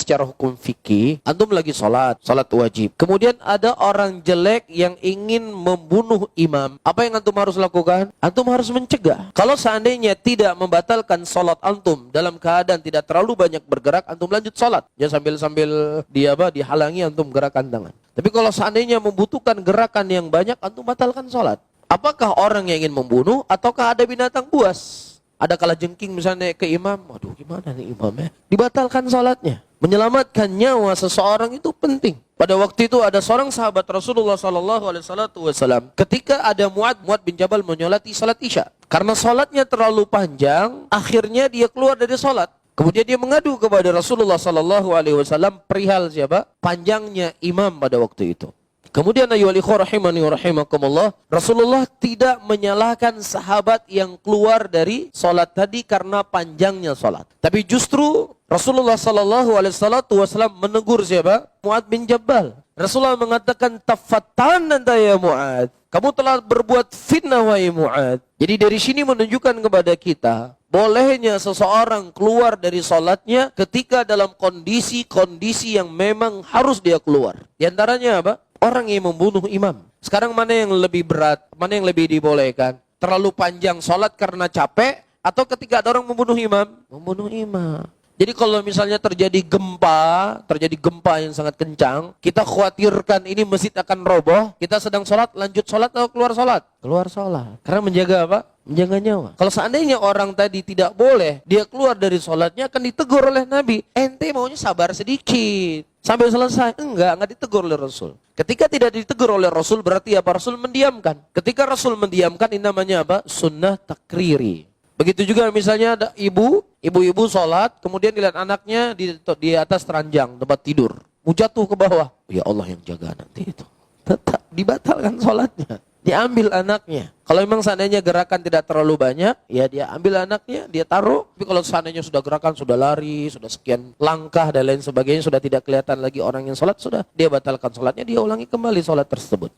secara hukum fikih, antum lagi sholat wajib. Kemudian ada orang jelek yang ingin membunuh imam. Apa yang antum harus lakukan? Antum harus mencegah. Kalau seandainya tidak membatalkan sholat antum dalam keadaan tidak terlalu banyak bergerak, antum lanjut sholat. Ya sambil dihalangi antum gerakan tangan. Tapi kalau seandainya membutuhkan gerakan yang banyak, antum batalkan sholat. Apakah orang yang ingin membunuh ataukah ada binatang buas? Ada kalajengking misalnya ke imam, waduh gimana nih imamnya? Dibatalkan sholatnya. Menyelamatkan nyawa seseorang itu penting. Pada waktu itu ada seorang sahabat Rasulullah SAW. Ketika ada Mu'ad bin Jabal menyolati salat isya. Karena sholatnya terlalu panjang, akhirnya dia keluar dari sholat. Kemudian dia mengadu kepada Rasulullah SAW perihal siapa? Panjangnya imam pada waktu itu. Kemudian ayyuhal ikhwah rahimani wa rahimakumullah, Rasulullah tidak menyalahkan sahabat yang keluar dari salat tadi karena panjangnya salat. Tapi justru Rasulullah SAW menegur siapa? Mu'ad bin Jabal. Rasulullah mengatakan, tafattan anta ya Mu'ad. Kamu telah berbuat fitnah wahai Mu'ad. Jadi dari sini menunjukkan kepada kita bolehnya seseorang keluar dari salatnya ketika dalam kondisi-kondisi yang memang harus dia keluar. Di antaranya apa? Orang yang membunuh imam. Sekarang mana yang lebih berat? Mana yang lebih dibolehkan? Terlalu panjang sholat karena capek? Atau ketika ada orang membunuh imam? Membunuh imam. Jadi kalau misalnya terjadi gempa yang sangat kencang, kita khawatirkan ini masjid akan roboh, kita sedang sholat, lanjut sholat atau keluar sholat? Keluar sholat. Karena menjaga apa? Menjaga nyawa. Kalau seandainya orang tadi tidak boleh, dia keluar dari sholatnya akan ditegur oleh Nabi. Ente maunya sabar sedikit. Sampai selesai. Enggak ditegur oleh Rasul. Ketika tidak ditegur oleh Rasul berarti apa? Rasul mendiamkan. Ketika Rasul mendiamkan ini namanya apa? Sunnah takriri. Begitu juga misalnya ada ibu-ibu sholat, kemudian dilihat anaknya di atas ranjang tempat tidur. Mau jatuh ke bawah. Ya Allah yang jaga nanti itu. Tetap dibatalkan sholatnya. Diambil anaknya. Kalau memang seandainya gerakan tidak terlalu banyak, ya dia ambil anaknya, dia taruh. Tapi kalau seandainya sudah gerakan, sudah lari, sudah sekian langkah dan lain sebagainya, sudah tidak kelihatan lagi orang yang sholat, sudah dia batalkan sholatnya, dia ulangi kembali sholat tersebut.